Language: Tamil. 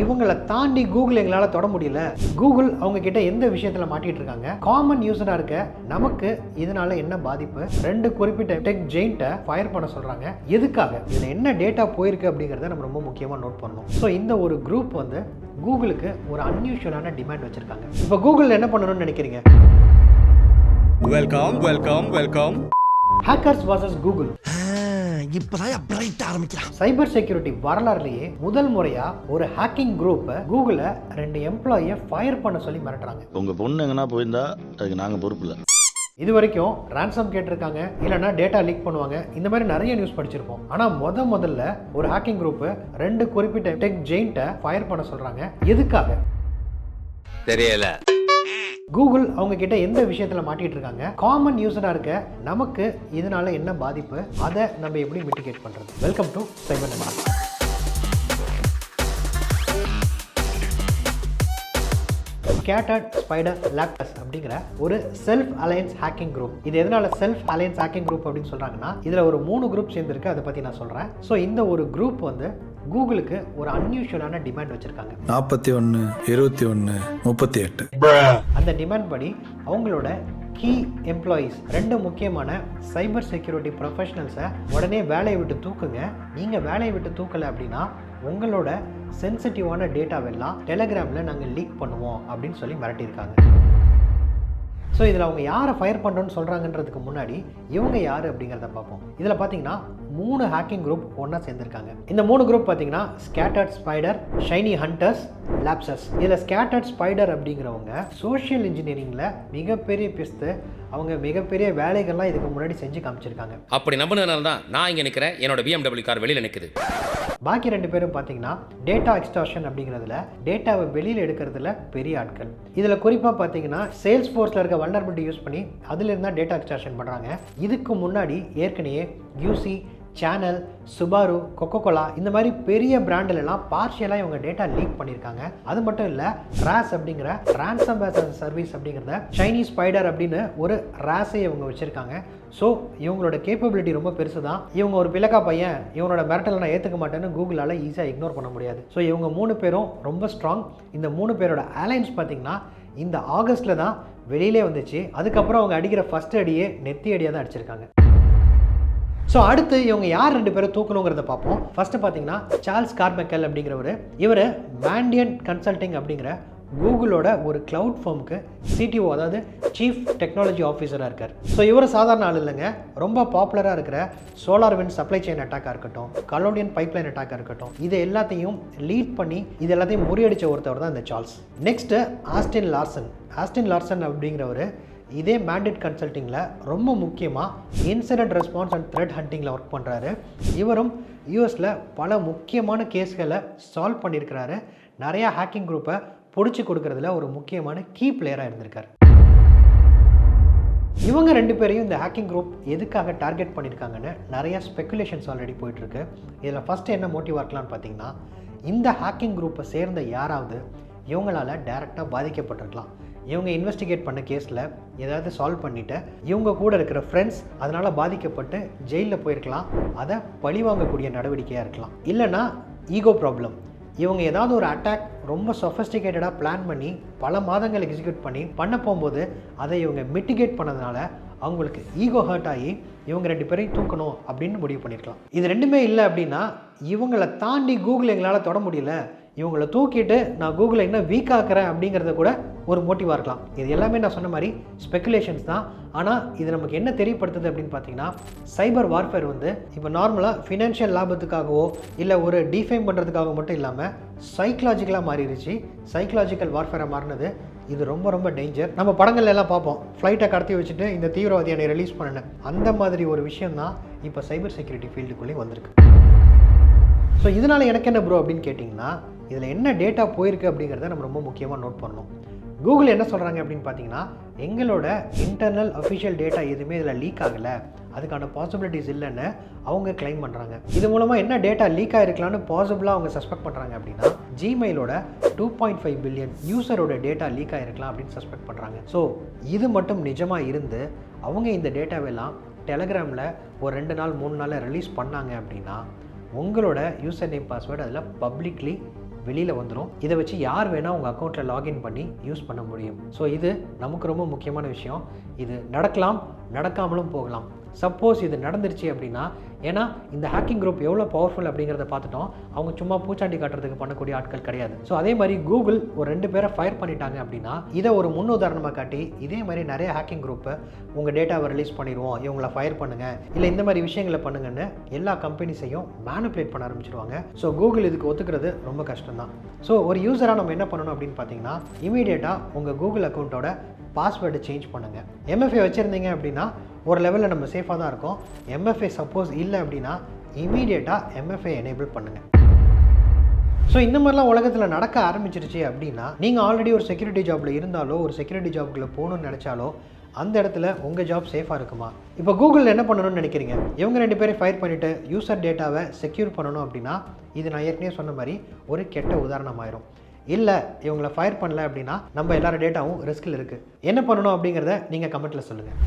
இவங்களை தாண்டி கூகுள் எங்களால் தொட முடியல. கூகுள் அவங்க கிட்ட எந்த விஷயத்தில் மாட்டிட்டு இருக்காங்க, காமன் யூசராக இருக்க நமக்கு இதனால என்ன பாதிப்பு, 2 குறிப்பிட்ட டெக் ஜெயிண்ட்டை ஃபயர் பண்ண சொல்கிறாங்க. எதுக்காக, இதில் என்ன டேட்டா போயிருக்கு அப்படிங்கிறத நம்ம ரொம்ப முக்கியமாக நோட் பண்ணணும். ஸோ இந்த ஒரு குரூப் வந்து கூகுளுக்கு ஒரு அன்யூஷுவலான டிமாண்ட் வச்சுருக்காங்க. இப்போ கூகுள் என்ன பண்ணணும்னு நினைக்கிறீங்க? Welcome welcome welcome. Hackers versus Google. இப்பதான் பிரைட் ஆரம்பிக்கலாம். சைபர் செக்யூரிட்டி வரலாறுலேயே முதல் முறையா ஒரு ஹேக்கிங் குரூப் கூகுள 2 எம்ப்ளாயியை ஃபயர் பண்ண சொல்லி மிரட்டுறாங்க. உங்க பொண்ணு எங்கன்னா போயிருந்தா அதுக்கு நாங்க பொறுப்பு இல்லை. இது வரைக்கும் ரான்சம் கேட்டிருக்காங்க, இல்லைன்னா டேட்டா லீக் பண்ணுவாங்க, இந்த மாதிரி நிறைய நியூஸ் படிச்சிருப்போம். ஆனால் முதல்ல ஒரு ஹேக்கிங் குரூப் 2 குறிப்பிட்ட டெக் ஜெயிண்ட்டை ஃபயர் பண்ண சொல்றாங்க. எதுக்காக தெரியல. கூகுள் அவங்க கிட்ட எந்த விஷயத்துல மாட்டிட்டு இருக்காங்க, காமன் யூசரா இருக்க நமக்கு இதனால என்ன பாதிப்பு, அதை நம்ம எப்படி மிட்டிகேட் பண்றது. வெல்கம் டு சைபர் நிமிடா. ஸ்கேட்டர்ட் ஸ்பைடர் லேப்ஸ் அப்படிங்கிற ஒரு செல்ஃப் அலையன்ஸ் ஹேக்கிங் குரூப். இது எதனால செல்ஃப் அலையன்ஸ் ஹேக்கிங் குரூப் அப்படின்னு சொல்றாங்கன்னா, இதுல ஒரு 3 குரூப் சேர்ந்துருக்கு. அதை பத்தி நான் சொல்றேன். ஸோ இந்த ஒரு குரூப் வந்து கூகுளுக்கு ஒரு அன்யூஷுவலான டிமாண்ட் வச்சிருக்காங்க. 41, 21, 38. அந்த டிமாண்ட் படி அவங்களோட கீ எம்ப்ளாயீஸ் 2 முக்கியமான சைபர் செக்யூரிட்டி ப்ரொஃபஷனல்ஸை உடனே வேலையை விட்டு தூக்குங்க. நீங்கள் வேலையை விட்டு தூக்கலை அப்படின்னா உங்களோட சென்சிட்டிவான டேட்டாவெல்லாம் டெலகிராமில் நாங்கள் லீக் பண்ணுவோம் அப்படின்னு சொல்லி மிரட்டியிருக்காங்க. ஸோ இதில் அவங்க யாரை ஃபயர் பண்ணுறோன்னு சொல்கிறாங்கன்றதுக்கு முன்னாடி இவங்க யார் அப்படிங்கிறத பார்ப்போம். இதில் பார்த்தீங்கன்னா 3 ஹேக்கிங் குரூப் ஒன்றா சேர்ந்துருக்காங்க. இந்த 3 குரூப் பார்த்தீங்கன்னா scattered spider, shiny hunters, lapsus. இதில் ஸ்கேட்டர்ட் ஸ்பைடர் அப்படிங்கிறவங்க சோஷியல் இன்ஜினியரிங்கில் மிகப்பெரிய பிஸ்து, அவங்க மிகப்பெரிய வேலைகள்லாம் இதுக்கு முன்னாடி செஞ்சு காமிச்சிருக்காங்க. அப்படி நம்பினதுனால தான் நான் இங்கே நிற்கிறேன், என்னோட BMW கார் வெளியில் நிற்குது. பாக்கி 2 பேரும் பார்த்தீங்கன்னா டேட்டா எக்ஸ்டார்ஷன் அப்படிங்கிறதுல டேட்டாவை வெளியில் எடுக்கிறதுல பெரிய ஆட்கள். இதில் குறிப்பாக பார்த்தீங்கன்னா சேல்ஸ் ஃபோர்ஸில் இருக்க வல்னரபிலிட்டி யூஸ் பண்ணி அதில் இருந்தால் டேட்டா எக்ஸ்டார்ஷன் பண்ணுறாங்க. இதுக்கு முன்னாடி ஏற்கனவே யூசி, சேனல், சுபாரு, கொக்கோகோலா இந்த மாதிரி பெரிய பிராண்டிலெல்லாம் பார்ஷியலாக இவங்க டேட்டா லீக் பண்ணியிருக்காங்க. அது மட்டும் இல்லை, ராஸ் அப்படிங்கிற ரான்சம் சர்வீஸ் அப்படிங்கிறத சைனீஸ் ஸ்பைடர் அப்படின்னு ஒரு ராஸை இவங்க வச்சுருக்காங்க. ஸோ இவங்களோட கேப்பபிலிட்டி ரொம்ப பெருசு தான். இவங்க ஒரு பிளக்கா பையன், இவனோட மிரட்டலை நான் ஏற்றுக்க மாட்டேன்னு கூகுளால் ஈஸியாக இக்னோர் பண்ண முடியாது. ஸோ இவங்க 3 பேரும் ரொம்ப ஸ்ட்ராங். இந்த 3 பேரோட அலைன்ஸ் பார்த்தீங்கன்னா இந்த ஆகஸ்ட்டில் தான் வெளியிலே வந்துச்சு. அதுக்கப்புறம் அவங்க அடிக்கிற ஃபஸ்ட் அடியே நெத்தி அடியாக தான் அடிச்சிருக்காங்க. ஸோ அடுத்து இவங்க யார் 2 பேரும் தூக்கணுங்கிறத பார்ப்போம். ஃபஸ்ட்டு பார்த்தீங்கன்னா சார்ல்ஸ் கார்மெக்கல் அப்படிங்கிறவர். இவர் மேண்டியன் கன்சல்டிங் அப்படிங்கிற கூகுளோட ஒரு கிளவுட் ஃபார்முக்கு சிடிஓ, அதாவது சீஃப் டெக்னாலஜி ஆஃபீஸராக இருக்கார். ஸோ இவர் சாதாரண ஆள் இல்லைங்க. ரொம்ப பாப்புலராக இருக்கிற சோலார் விண்ட் சப்ளை செயின் அட்டாக்காக இருக்கட்டும், கலோடியன் பைப்லைன் அட்டாக்காக இருக்கட்டும், இது எல்லாத்தையும் லீட் பண்ணி இது எல்லாத்தையும் முறியடித்த ஒருத்தவர் தான் இந்த Charles. Next Austin Larsen. Austin Larsen அப்படிங்கிறவர் இதே மேண்டேட் கன்சல்ட்டிங்கில் ரொம்ப முக்கியமாக இன்சிடென்ட் ரெஸ்பான்ஸ் அண்ட் த்ரெட் ஹண்டிங்கில் ஒர்க் பண்ணுறாரு. இவரும் யூஎஸில் பல முக்கியமான கேஸ்களை சால்வ் பண்ணியிருக்கிறாரு. நிறையா ஹேக்கிங் குரூப்பை பிடிச்சி கொடுக்கறதுல ஒரு முக்கியமான கீ பிளேயராக இருந்திருக்கார். இவங்க 2 பேரையும் இந்த ஹேக்கிங் குரூப் எதுக்காக டார்கெட் பண்ணியிருக்காங்கன்னு நிறையா ஸ்பெக்குலேஷன்ஸ் ஆல்ரெடி போயிட்டுருக்கு. இதில் ஃபஸ்ட்டு என்ன மோட்டிவாக இருக்கலாம்னு பார்த்தீங்கன்னா, இந்த ஹேக்கிங் குரூப்பை சேர்ந்த யாராவது இவங்களால் டைரெக்டாக பாதிக்கப்பட்டிருக்கலாம். இவங்க இன்வெஸ்டிகேட் பண்ண கேஸில் ஏதாவது சால்வ் பண்ணிவிட்டு இவங்க கூட இருக்கிற ஃப்ரெண்ட்ஸ் அதனால் பாதிக்கப்பட்டு ஜெயிலில் போயிருக்கலாம். அதை பழிவாங்கக்கூடிய நடவடிக்கையாக இருக்கலாம். இல்லைன்னா ஈகோ ப்ராப்ளம். இவங்க ஏதாவது ஒரு அட்டாக் ரொம்ப சொஃபஸ்டிகேட்டடாக பிளான் பண்ணி பல மாதங்கள் எக்ஸிக்யூட் பண்ண போகும்போது அதை இவங்க மிட்டிகேட் பண்ணதுனால அவங்களுக்கு ஈகோ ஹர்ட் ஆகி இவங்க 2 பேரையும் தூக்கணும் அப்படின்னு முடிவு பண்ணியிருக்கலாம். இது 2மே இல்லை அப்படின்னா இவங்களை தாண்டி கூகுள் எங்களால் தொட முடியல, இவங்களை தூக்கிட்டு நான் கூகுளை இன்னும் வீக் ஆக்குறேன் அப்படிங்கிறத கூட ஒரு மோட்டிவாக இருக்கலாம். இது எல்லாமே நான் சொன்ன மாதிரி ஸ்பெக்குலேஷன்ஸ் தான். ஆனால் இது நமக்கு என்ன தெரியப்படுத்துது அப்படின்னு பார்த்தீங்கன்னா, சைபர் வார்ஃபேர் வந்து இப்போ நார்மலாக ஃபினான்ஷியல் லாபத்துக்காகவோ இல்லை ஒரு டிஃபைம் பண்ணுறதுக்காக மட்டும் இல்லாமல் சைக்கலாஜிக்கலாக மாறிடுச்சு. சைக்கலாஜிக்கல் வார்ஃபேரை மாறினது இது ரொம்ப ரொம்ப டேஞ்சர். நம்ம படங்கள் எல்லாம் பார்ப்போம், ஃப்ளைட்டை கடத்தி வச்சுட்டு இந்த தீவிரவாதி என்னை ரிலீஸ் பண்ணேன். அந்த மாதிரி ஒரு விஷயம் தான் இப்போ சைபர் செக்யூரிட்டி ஃபீல்டுக்குள்ளேயும் வந்திருக்கு. ஸோ இதனால் எனக்கு என்ன ப்ரோ அப்படின்னு கேட்டிங்கன்னா, இதில் என்ன டேட்டா போயிருக்கு அப்படிங்கிறத நம்ம ரொம்ப முக்கியமாக நோட் பண்ணணும். கூகுள் என்ன சொல்கிறாங்க அப்படின்னு பார்த்தீங்கன்னா, எங்களோட இன்டர்னல் அஃபிஷியல் டேட்டா எதுவுமே இதில் லீக் ஆகலை, அதுக்கான பாசிபிலிட்டிஸ் இல்லைன்னு அவங்க கிளைம் பண்ணுறாங்க. இது மூலமாக என்ன டேட்டா லீக் ஆகிருக்கலான்னு பாசிபிளாக அவங்க சஸ்பெக்ட் பண்ணுறாங்க அப்படின்னா, ஜிமெயிலோட 2.5 பில்லியன் யூசரோட டேட்டா லீக் ஆகிருக்கலாம் அப்படின்னு சஸ்பெக்ட் பண்ணுறாங்க. ஸோ இது மட்டும் நிஜமாக இருந்து அவங்க இந்த டேட்டாவெல்லாம் டெலகிராமில் ஒரு 2 நாள் 3 நாளில் ரிலீஸ் பண்ணாங்க அப்படின்னா உங்களோட யூசர் நேம் பாஸ்வேர்டு அதில் பப்ளிக்லி வெளியில் வந்துடும். இதை வச்சு யார் வேணால் உங்கள் அக்கௌண்ட்டில் லாகின் பண்ணி யூஸ் பண்ண முடியும். ஸோ இது நமக்கு ரொம்ப முக்கியமான விஷயம். இது நடக்கலாம், நடக்காமலும் போகலாம். சப்போஸ் இது நடந்துருச்சு அப்படின்னா, ஏன்னா இந்த ஹேக்கிங் குரூப் எவ்வளோ பவர்ஃபுல் அப்படிங்கிறத பார்த்துட்டோம். அவங்க சும்மா பூச்சாண்டி காட்டுறதுக்கு பண்ணக்கூடிய ஆட்கள் கிடையாது. ஸோ அதே மாதிரி கூகுள் ஒரு 2 பேரை ஃபயர் பண்ணிட்டாங்க அப்படின்னா, இதை ஒரு முன்னுதாரணமாக காட்டி இதே மாதிரி நிறைய ஹேக்கிங் குரூப்பை உங்கள் டேட்டாவை ரிலீஸ் பண்ணிடுவோம், இவங்களை ஃபயர் பண்ணுங்கள், இல்லை இந்த மாதிரி விஷயங்களை பண்ணுங்கன்னு எல்லா கம்பெனிஸையும் மேனிப்புலேட் பண்ண ஆரம்பிச்சிருவாங்க. ஸோ கூகுள் இதுக்கு ஒத்துக்கிறது ரொம்ப கஷ்டம்தான். ஸோ ஒரு யூஸராக நம்ம என்ன பண்ணணும் அப்படின்னு பார்த்தீங்கன்னா, இமீடியட்டாக உங்கள் கூகுள் அக்கௌண்ட்டோட பாஸ்வேர்டு சேஞ்ச் பண்ணுங்கள். MFA வச்சுருந்தீங்க அப்படின்னா ஒரு லெவலில் நம்ம சேஃபாக தான் இருக்கும். MFA சப்போஸ் இல்லை அப்படின்னா இமீடியட்டாக MFA எனேபிள் பண்ணுங்கள். ஸோ இந்த மாதிரிலாம் உலகத்தில் நடக்க ஆரம்பிச்சிருச்சு அப்படின்னா, நீங்கள் ஆல்ரெடி ஒரு செக்யூரிட்டி ஜாபில் இருந்தாலோ, ஒரு செக்யூரிட்டி ஜாப்குள்ளே போகணும்னு நினச்சாலோ, அந்த இடத்துல உங்கள் ஜாப் சேஃபாக இருக்குமா? இப்போ கூகுள் என்ன பண்ணணும்னு நினைக்கிறீங்க? இவங்க 2 பேரை ஃபயர் பண்ணிவிட்டு யூசர் டேட்டாவை செக்யூர் பண்ணணும் அப்படின்னா, இது நான் ஏற்கனவே சொன்ன மாதிரி ஒரு கெட்ட உதாரணமாயிரும். இல்லை இவங்களை ஃபயர் பண்ணல அப்படின்னா நம்ம எல்லாரோட டேட்டாவும் ரிஸ்கில் இருக்குது. என்ன பண்ணணும் அப்படிங்கிறத நீங்கள் கமெண்ட்டில் சொல்லுங்கள்.